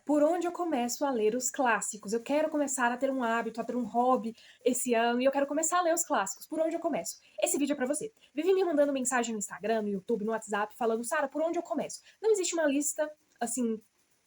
por onde eu começo a ler os clássicos? Eu quero começar a ter um hábito, a ter um hobby esse ano e eu quero começar a ler os clássicos. Por onde eu começo? Esse vídeo é pra você. Vive me mandando mensagem no Instagram, no YouTube, no WhatsApp, falando, Sara, por onde eu começo? Não existe uma lista, assim,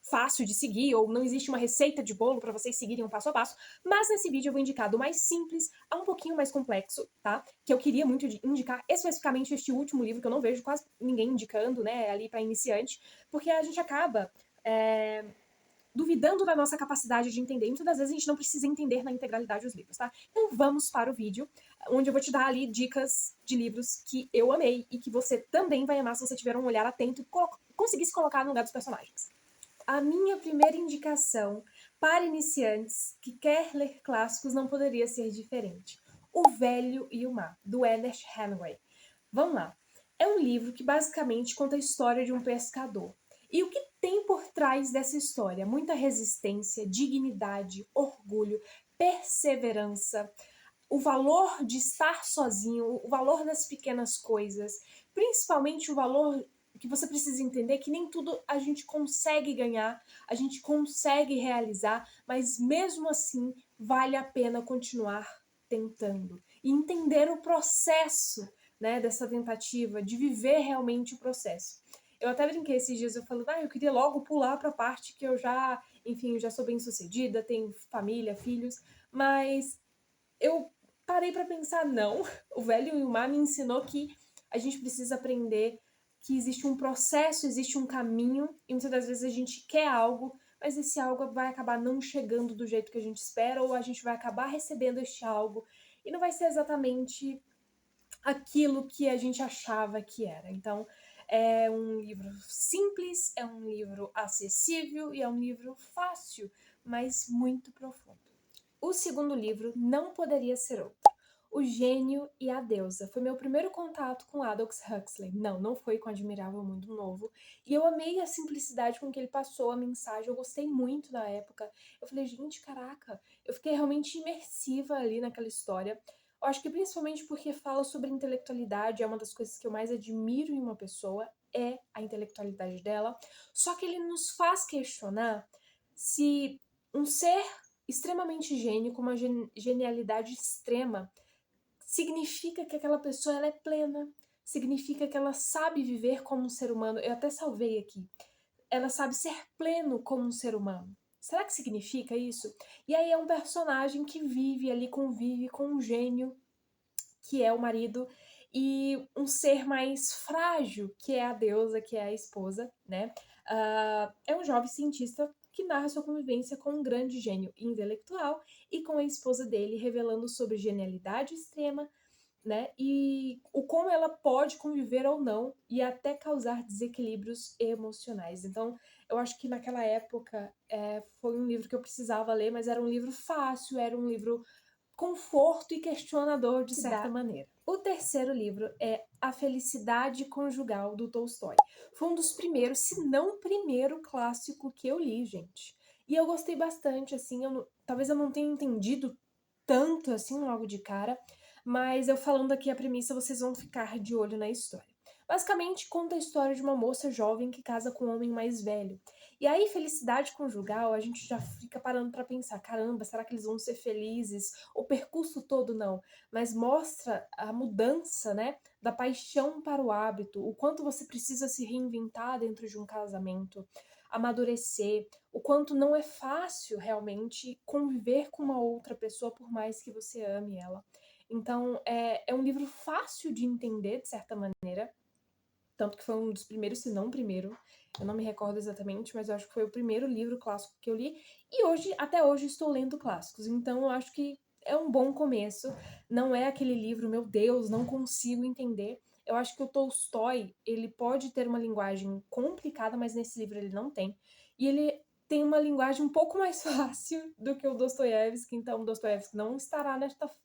fácil de seguir, ou não existe uma receita de bolo para vocês seguirem um passo a passo, mas nesse vídeo eu vou indicar do mais simples a um pouquinho mais complexo, tá? Que eu queria muito indicar especificamente este último livro, que eu não vejo quase ninguém indicando, né, ali para iniciante, porque a gente acaba duvidando da nossa capacidade de entender. E muitas das vezes a gente não precisa entender na integralidade os livros, tá? Então vamos para o vídeo, onde eu vou te dar ali dicas de livros que eu amei e que você também vai amar se você tiver um olhar atento e conseguir se colocar no lugar dos personagens. A minha primeira indicação para iniciantes que quer ler clássicos não poderia ser diferente. O Velho e o Mar, do Ernest Hemingway. Vamos lá. É um livro que basicamente conta a história de um pescador. E o que tem por trás dessa história? Muita resistência, dignidade, orgulho, perseverança, o valor de estar sozinho, o valor das pequenas coisas, principalmente o valor que você precisa entender que nem tudo a gente consegue ganhar, a gente consegue realizar, mas mesmo assim vale a pena continuar tentando e entender o processo, né, dessa tentativa, de viver realmente o processo. Eu até brinquei esses dias, eu falando, eu queria logo pular para a parte que eu já, enfim, já sou bem sucedida, tenho família, filhos, mas eu parei para pensar, não, o Velho e o Mar me ensinou que a gente precisa aprender que existe um processo, existe um caminho, e muitas das vezes a gente quer algo, mas esse algo vai acabar não chegando do jeito que a gente espera, ou a gente vai acabar recebendo este algo, e não vai ser exatamente aquilo que a gente achava que era. Então, é um livro simples, é um livro acessível e é um livro fácil, mas muito profundo. O segundo livro não poderia ser outro. O Gênio e a Deusa. Foi meu primeiro contato com Aldous Huxley. Não foi com Admirável Mundo Novo. E eu amei a simplicidade com que ele passou a mensagem. Eu gostei muito na época. Eu falei, gente, caraca. Eu fiquei realmente imersiva ali naquela história. Eu acho que principalmente porque fala sobre intelectualidade. É uma das coisas que eu mais admiro em uma pessoa. É a intelectualidade dela. Só que ele nos faz questionar se um ser extremamente gênio, com uma genialidade extrema, significa que aquela pessoa ela é plena, significa que ela sabe viver como um ser humano. Eu até salvei aqui. Ela sabe ser pleno como um ser humano. Será que significa isso? E aí é um personagem que vive ali, convive com um gênio, que é o marido, e um ser mais frágil, que é a deusa, que é a esposa, né? É um jovem cientista que narra sua convivência com um grande gênio intelectual e com a esposa dele, revelando sobre genialidade extrema, né? E o como ela pode conviver ou não e até causar desequilíbrios emocionais. Então, eu acho que naquela época foi um livro que eu precisava ler, mas era um livro fácil, era um livro conforto e questionador de certa maneira. O terceiro livro é A Felicidade Conjugal, do Tolstói. Foi um dos primeiros, se não o primeiro clássico que eu li, gente. E eu gostei bastante, assim, talvez eu não tenha entendido tanto, assim, logo de cara, mas eu falando aqui a premissa, vocês vão ficar de olho na história. Basicamente, conta a história de uma moça jovem que casa com um homem mais velho. E aí, felicidade conjugal, a gente já fica parando pra pensar, caramba, será que eles vão ser felizes? O percurso todo não, mas mostra a mudança, né, da paixão para o hábito, o quanto você precisa se reinventar dentro de um casamento, amadurecer, o quanto não é fácil realmente conviver com uma outra pessoa por mais que você ame ela. Então, é um livro fácil de entender, de certa maneira, tanto que foi um dos primeiros, se não o primeiro, eu não me recordo exatamente, mas eu acho que foi o primeiro livro clássico que eu li, e hoje, até hoje, estou lendo clássicos, então eu acho que é um bom começo, não é aquele livro, meu Deus, não consigo entender. Eu acho que o Tolstói, ele pode ter uma linguagem complicada, mas nesse livro ele não tem, e ele tem uma linguagem um pouco mais fácil do que o Dostoiévski, então o Dostoiévski não estará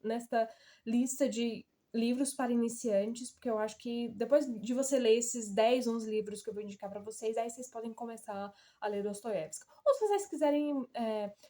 nesta lista de livros para iniciantes, porque eu acho que depois de você ler esses 10, 11 livros que eu vou indicar para vocês, aí vocês podem começar a ler Dostoiévski. Ou se vocês quiserem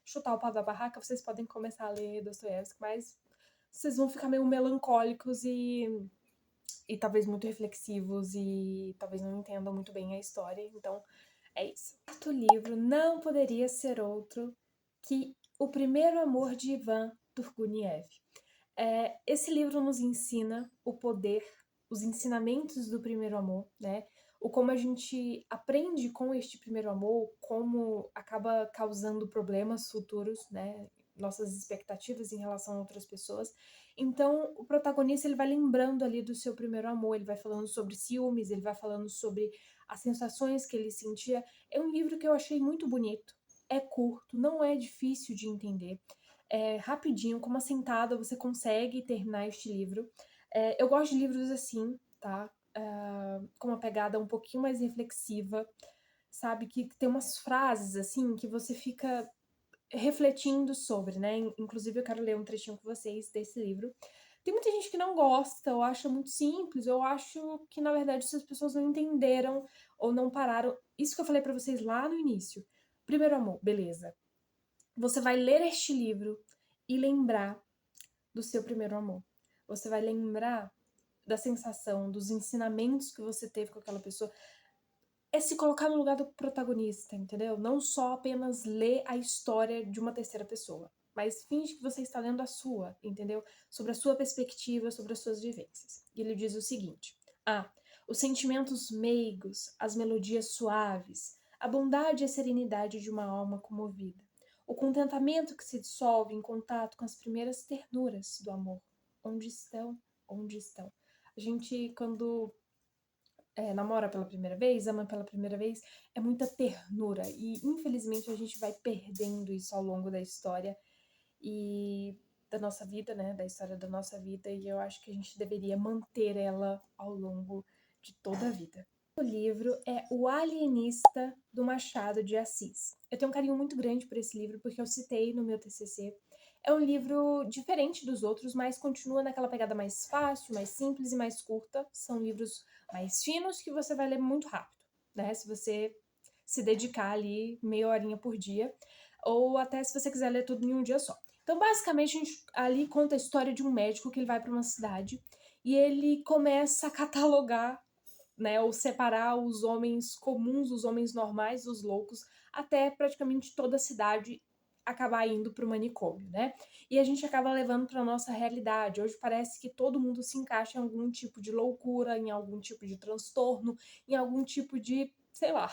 chutar o pau da barraca, vocês podem começar a ler Dostoiévski, mas vocês vão ficar meio melancólicos e talvez muito reflexivos e talvez não entendam muito bem a história, então É isso. O quarto livro não poderia ser outro que O Primeiro Amor de Ivan Turguniev. Esse livro nos ensina o poder, os ensinamentos do primeiro amor, né? O como a gente aprende com este primeiro amor, como acaba causando problemas futuros, né? Nossas expectativas em relação a outras pessoas. Então, o protagonista ele vai lembrando ali do seu primeiro amor, ele vai falando sobre ciúmes, ele vai falando sobre as sensações que ele sentia. É um livro que eu achei muito bonito. É curto, não é difícil de entender. Rapidinho, com uma sentada, você consegue terminar este livro. Eu gosto de livros assim, tá? Com uma pegada um pouquinho mais reflexiva, sabe? Que tem umas frases, assim, que você fica refletindo sobre, né? Inclusive, eu quero ler um trechinho com vocês desse livro. Tem muita gente que não gosta, ou acha muito simples, ou acho que, na verdade, essas pessoas não entenderam ou não pararam. Isso que eu falei pra vocês lá no início. Primeiro amor, beleza. Você vai ler este livro e lembrar do seu primeiro amor. Você vai lembrar da sensação, dos ensinamentos que você teve com aquela pessoa. É se colocar no lugar do protagonista, entendeu? Não só apenas ler a história de uma terceira pessoa, mas finge que você está lendo a sua, entendeu? Sobre a sua perspectiva, sobre as suas vivências. E ele diz o seguinte: os sentimentos meigos, as melodias suaves, a bondade e a serenidade de uma alma comovida, o contentamento que se dissolve em contato com as primeiras ternuras do amor. Onde estão? Onde estão? A gente, quando namora pela primeira vez, ama pela primeira vez, é muita ternura. E infelizmente a gente vai perdendo isso ao longo da história e da nossa vida, né? Da história da nossa vida. E eu acho que a gente deveria manter ela ao longo de toda a vida. O livro é O Alienista, do Machado de Assis. Eu tenho um carinho muito grande por esse livro porque eu citei no meu TCC. É um livro diferente dos outros, mas continua naquela pegada mais fácil, mais simples e mais curta. São livros mais finos que você vai ler muito rápido, né? Se você se dedicar ali meia horinha por dia, ou até se você quiser ler tudo em um dia só. Então, basicamente, a gente ali conta a história de um médico que ele vai para uma cidade e ele começa a catalogar, né, ou separar os homens comuns, os homens normais, os loucos, até praticamente toda a cidade acabar indo para o manicômio, né? E a gente acaba levando para nossa realidade. Hoje parece que todo mundo se encaixa em algum tipo de loucura, em algum tipo de transtorno, em algum tipo de, sei lá.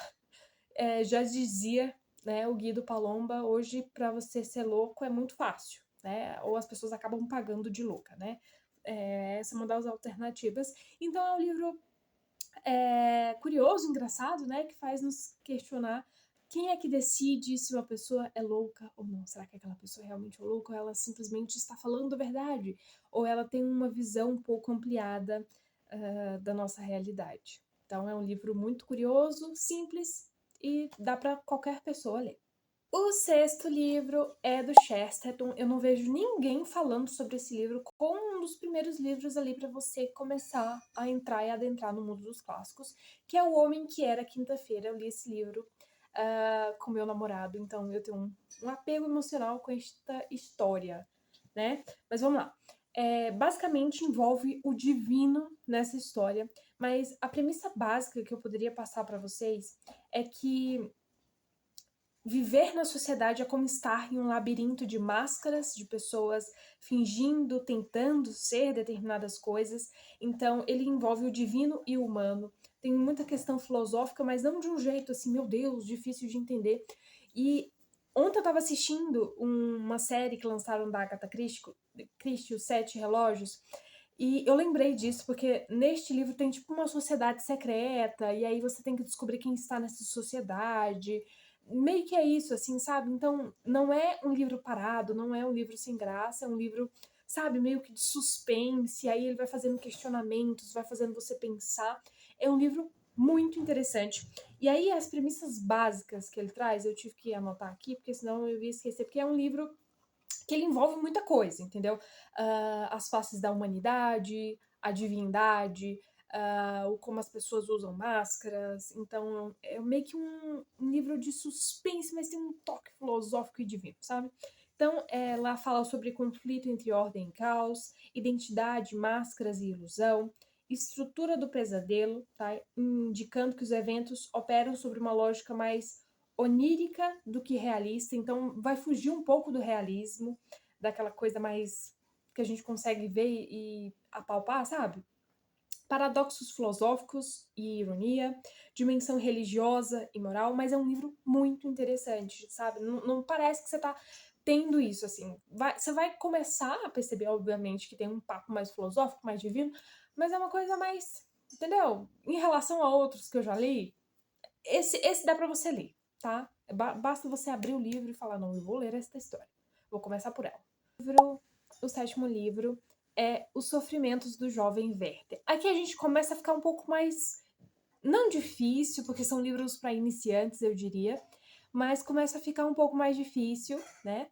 Já dizia, né, o Guido Palomba, hoje para você ser louco é muito fácil, né? Ou as pessoas acabam pagando de louca, né? Essa é uma das alternativas. Então é um livro curioso, engraçado, né? Que faz nos questionar quem é que decide se uma pessoa é louca ou não. Será que aquela pessoa é realmente é louca ou ela simplesmente está falando a verdade? Ou ela tem uma visão um pouco ampliada da nossa realidade? Então é um livro muito curioso, simples e dá para qualquer pessoa ler. O sexto livro é do Chesterton. Eu não vejo ninguém falando sobre esse livro como um dos primeiros livros ali para você começar a entrar e adentrar no mundo dos clássicos, que é O Homem que Era Quinta-feira. Eu li esse livro com meu namorado, então eu tenho um apego emocional com esta história, né? Mas vamos lá. Basicamente envolve o divino nessa história, mas a premissa básica que eu poderia passar para vocês é que viver na sociedade é como estar em um labirinto de máscaras, de pessoas fingindo, tentando ser determinadas coisas. Então, ele envolve o divino e o humano. Tem muita questão filosófica, mas não de um jeito assim, meu Deus, difícil de entender. E ontem eu estava assistindo uma série que lançaram da Agatha Christie, Os Sete Relógios, e eu lembrei disso, porque neste livro tem tipo uma sociedade secreta, e aí você tem que descobrir quem está nessa sociedade. Meio que é isso, assim, sabe? Então, não é um livro parado, não é um livro sem graça, é um livro, sabe, meio que de suspense, aí ele vai fazendo questionamentos, vai fazendo você pensar. É um livro muito interessante. E aí, as premissas básicas que ele traz, eu tive que anotar aqui, porque senão eu ia esquecer, porque é um livro que ele envolve muita coisa, entendeu? As faces da humanidade, a divindade, como as pessoas usam máscaras. Então, é meio que um livro de suspense, mas tem um toque filosófico e divino, sabe? Então, lá fala sobre conflito entre ordem e caos, identidade, máscaras e ilusão, Estrutura do Pesadelo, tá? Indicando que os eventos operam sobre uma lógica mais onírica do que realista, então vai fugir um pouco do realismo, daquela coisa mais que a gente consegue ver e apalpar, sabe? Paradoxos filosóficos e ironia, dimensão religiosa e moral, mas é um livro muito interessante, sabe? Não parece que você tá tendo isso, assim. Você vai começar a perceber, obviamente, que tem um papo mais filosófico, mais divino, mas é uma coisa mais, entendeu? Em relação a outros que eu já li, esse dá pra você ler, tá? Basta você abrir o livro e falar, não, eu vou ler esta história. Vou começar por ela. O sétimo livro é Os Sofrimentos do Jovem Werther. Aqui a gente começa a ficar um pouco mais, não difícil, porque são livros para iniciantes, eu diria, mas começa a ficar um pouco mais difícil, né?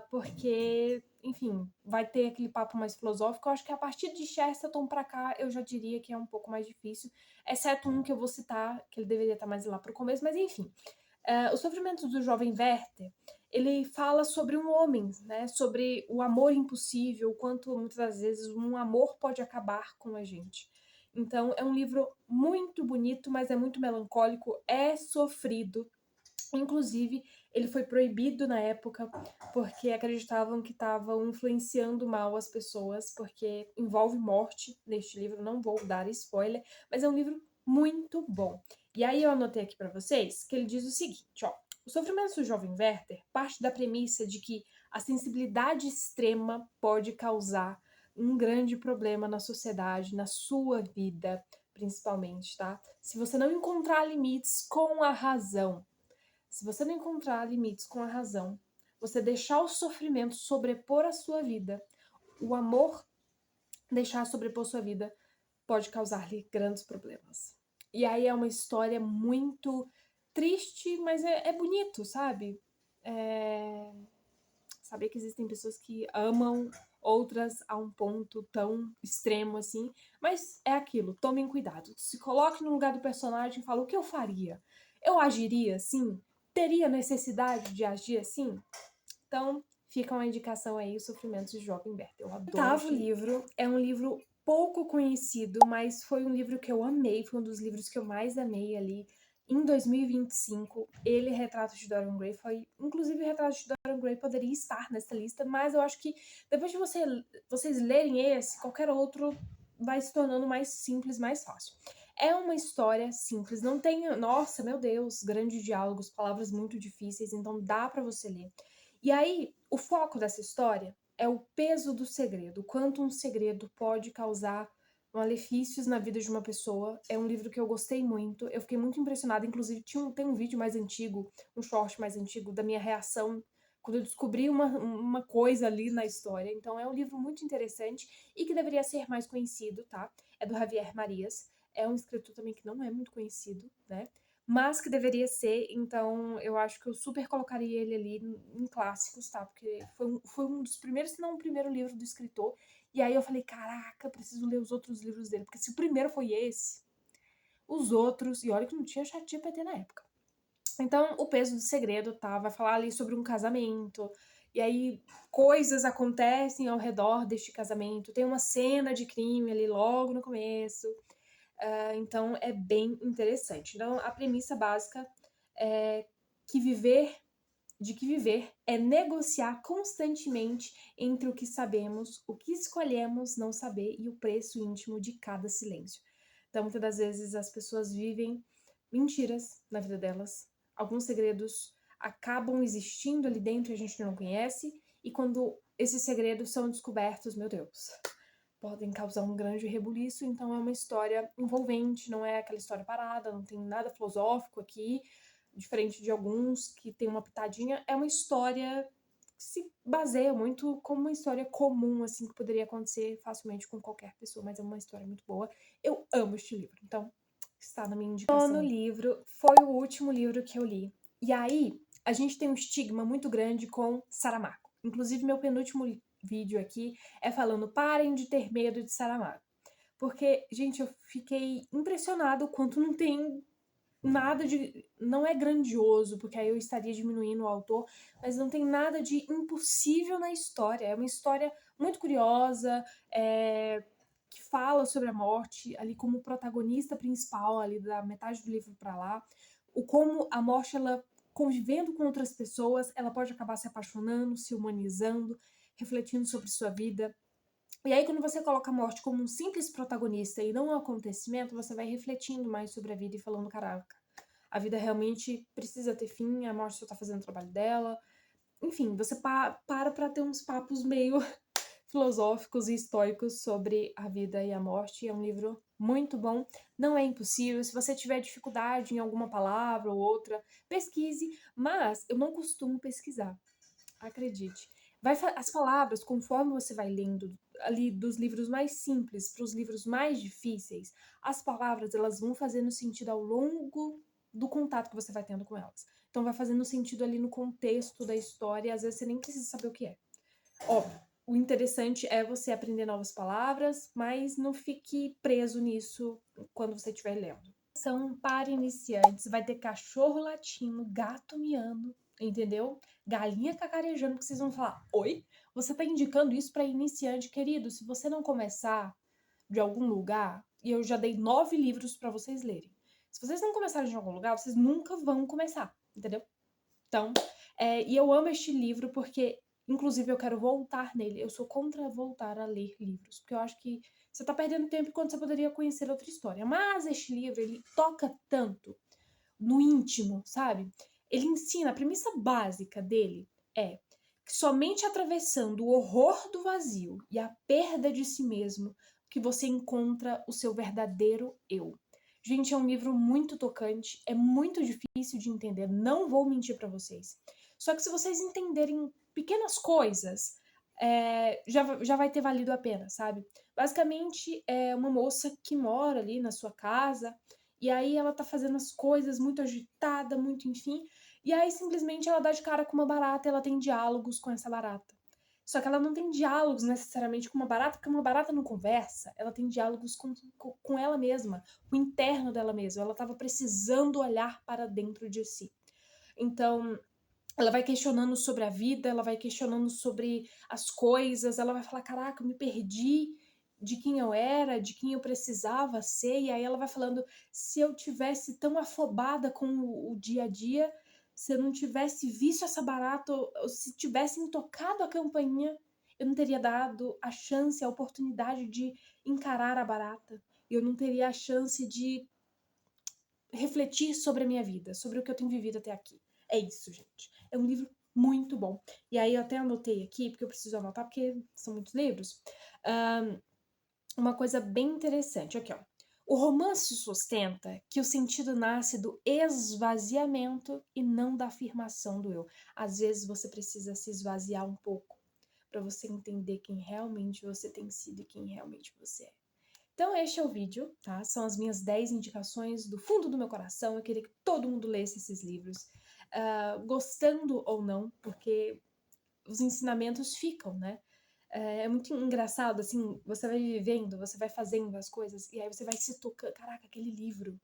Porque, enfim, vai ter aquele papo mais filosófico. Eu acho que a partir de Chesterton pra cá, eu já diria que é um pouco mais difícil, exceto um que eu vou citar, que ele deveria estar mais lá pro começo, mas enfim. O Sofrimento do Jovem Werther, ele fala sobre um homem, né? Sobre o amor impossível, o quanto muitas das vezes um amor pode acabar com a gente. Então, é um livro muito bonito, mas é muito melancólico, é sofrido. Inclusive, ele foi proibido na época porque acreditavam que estavam influenciando mal as pessoas, porque envolve morte neste livro, não vou dar spoiler, mas é um livro muito bom. E aí eu anotei aqui para vocês que ele diz o seguinte, ó: o Sofrimento do Jovem Werther parte da premissa de que a sensibilidade extrema pode causar um grande problema na sociedade, na sua vida, principalmente, tá? Se você não encontrar limites com a razão, se você não encontrar limites com a razão, você deixar o sofrimento sobrepor a sua vida, o amor deixar sobrepor sua vida, pode causar-lhe grandes problemas. E aí é uma história muito triste, mas é bonito, sabe? Saber que existem pessoas que amam outras a um ponto tão extremo assim, mas é aquilo, tomem cuidado. Se coloque no lugar do personagem e fala, o que eu faria? Eu agiria assim? Teria necessidade de agir assim? Então, fica uma indicação aí, Os Sofrimentos de Jovem Werther. Eu adoro. O oitavo livro é um livro pouco conhecido, mas foi um livro que eu amei, foi um dos livros que eu mais amei ali em 2025. Ele, Retrato de Dorian Gray, foi... Inclusive, Retrato de Dorian Gray poderia estar nessa lista, mas eu acho que depois de vocês lerem esse, qualquer outro vai se tornando mais simples, mais fácil. É uma história simples, não tem... Nossa, meu Deus, grandes diálogos, palavras muito difíceis, então dá pra você ler. E aí, o foco dessa história é o peso do segredo, o quanto um segredo pode causar malefícios na vida de uma pessoa. É um livro que eu gostei muito, eu fiquei muito impressionada, inclusive tem um vídeo mais antigo, um short mais antigo, da minha reação quando eu descobri uma coisa ali na história. Então é um livro muito interessante e que deveria ser mais conhecido, tá? É do Javier Marias, é um escritor também que não é muito conhecido, né? Mas que deveria ser, então eu acho que eu super colocaria ele ali em clássicos, tá? Porque foi um dos primeiros, se não o primeiro livro do escritor. E aí eu falei, caraca, preciso ler os outros livros dele, porque se o primeiro foi esse, os outros, e olha que não tinha ChatGPT na época. Então, O Peso do Segredo, tá? Vai falar ali sobre um casamento, e aí coisas acontecem ao redor deste casamento. Tem uma cena de crime ali logo no começo. Então é bem interessante. Então a premissa básica é que viver é negociar constantemente entre o que sabemos, o que escolhemos não saber e o preço íntimo de cada silêncio. Então muitas das vezes as pessoas vivem mentiras na vida delas, alguns segredos acabam existindo ali dentro e a gente não conhece, e quando esses segredos são descobertos, meu Deus, podem causar um grande rebuliço. Então é uma história envolvente, não é aquela história parada, não tem nada filosófico aqui, diferente de alguns que tem uma pitadinha. É uma história que se baseia muito como uma história comum, assim, que poderia acontecer facilmente com qualquer pessoa, mas é uma história muito boa. Eu amo este livro, então está na minha indicação. O nono livro foi o último livro que eu li. E aí, a gente tem um estigma muito grande com Saramago. Inclusive, meu penúltimo vídeo aqui é falando parem de ter medo de Saramago. Porque, gente, eu fiquei impressionado o quanto não tem nada de... Não é grandioso, porque aí eu estaria diminuindo o autor, mas não tem nada de impossível na história. É uma história muito curiosa, que fala sobre a morte, ali como protagonista principal, ali da metade do livro pra lá, o como a morte, ela convivendo com outras pessoas, ela pode acabar se apaixonando, se humanizando, refletindo sobre sua vida. E aí, quando você coloca a morte como um simples protagonista e não um acontecimento, você vai refletindo mais sobre a vida e falando: caraca, a vida realmente precisa ter fim, a morte só tá fazendo o trabalho dela. Enfim, você para pra ter uns papos meio filosóficos e estoicos sobre a vida e a morte. É um livro muito bom, não é impossível. Se você tiver dificuldade em alguma palavra ou outra, pesquise, mas eu não costumo pesquisar, acredite. As palavras, conforme você vai lendo ali dos livros mais simples para os livros mais difíceis, as palavras elas vão fazendo sentido ao longo do contato que você vai tendo com elas. Então vai fazendo sentido ali no contexto da história, e às vezes você nem precisa saber o que é. Óbvio, o interessante é você aprender novas palavras, mas não fique preso nisso quando você estiver lendo. São para iniciantes, vai ter cachorro latindo, gato miando, entendeu? Galinha cacarejando, que vocês vão falar: oi? Você tá indicando isso para iniciante, querido? Se você não começar de algum lugar, e eu já dei 9 livros para vocês lerem. Se vocês não começarem de algum lugar, vocês nunca vão começar, entendeu? Então, e eu amo este livro porque, inclusive, eu quero voltar nele. Eu sou contra voltar a ler livros, porque eu acho que você tá perdendo tempo enquanto você poderia conhecer outra história. Mas este livro, ele toca tanto no íntimo, sabe? Ele ensina, a premissa básica dele é que somente atravessando o horror do vazio e a perda de si mesmo que você encontra o seu verdadeiro eu. Gente, é um livro muito tocante, é muito difícil de entender, não vou mentir pra vocês. Só que se vocês entenderem pequenas coisas, já vai ter valido a pena, sabe? Basicamente, é uma moça que mora ali na sua casa, e aí ela tá fazendo as coisas muito agitada, muito enfim, e aí simplesmente ela dá de cara com uma barata e ela tem diálogos com essa barata. Só que ela não tem diálogos necessariamente com uma barata, porque uma barata não conversa. Ela tem diálogos com ela mesma, com o interno dela mesma. Ela estava precisando olhar para dentro de si. Então, ela vai questionando sobre a vida, ela vai questionando sobre as coisas, ela vai falar: caraca, eu me perdi de quem eu era, de quem eu precisava ser. E aí ela vai falando: se eu tivesse tão afobada com o dia a dia, se eu não tivesse visto essa barata, ou se tivessem tocado a campainha, eu não teria dado a chance, a oportunidade de encarar a barata. Eu não teria a chance de refletir sobre a minha vida, sobre o que eu tenho vivido até aqui. É isso, gente. É um livro muito bom. E aí eu até anotei aqui, porque eu preciso anotar, porque são muitos livros. Uma coisa bem interessante, aqui ó. O romance sustenta que o sentido nasce do esvaziamento e não da afirmação do eu. Às vezes você precisa se esvaziar um pouco para você entender quem realmente você tem sido e quem realmente você é. Então este é o vídeo, tá? São as minhas 10 indicações do fundo do meu coração. Eu queria que todo mundo lesse esses livros, gostando ou não, porque os ensinamentos ficam, né? É muito engraçado, assim, você vai vivendo, você vai fazendo as coisas, e aí você vai se tocando. Caraca, aquele livro.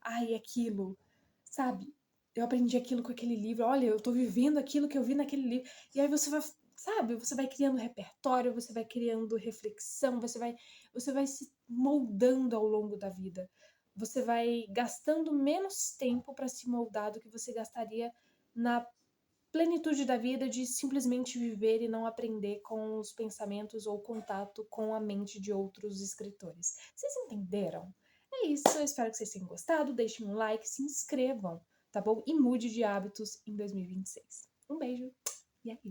Ai, aquilo. Sabe? Eu aprendi aquilo com aquele livro. Olha, eu tô vivendo aquilo que eu vi naquele livro. E aí você vai, sabe? Você vai criando repertório, você vai criando reflexão, você vai se moldando ao longo da vida. Você vai gastando menos tempo para se moldar do que você gastaria na plenitude da vida de simplesmente viver e não aprender com os pensamentos ou contato com a mente de outros escritores. Vocês entenderam? É isso, eu espero que vocês tenham gostado. Deixem um like, se inscrevam, tá bom? E mude de hábitos em 2026. Um beijo e é isso.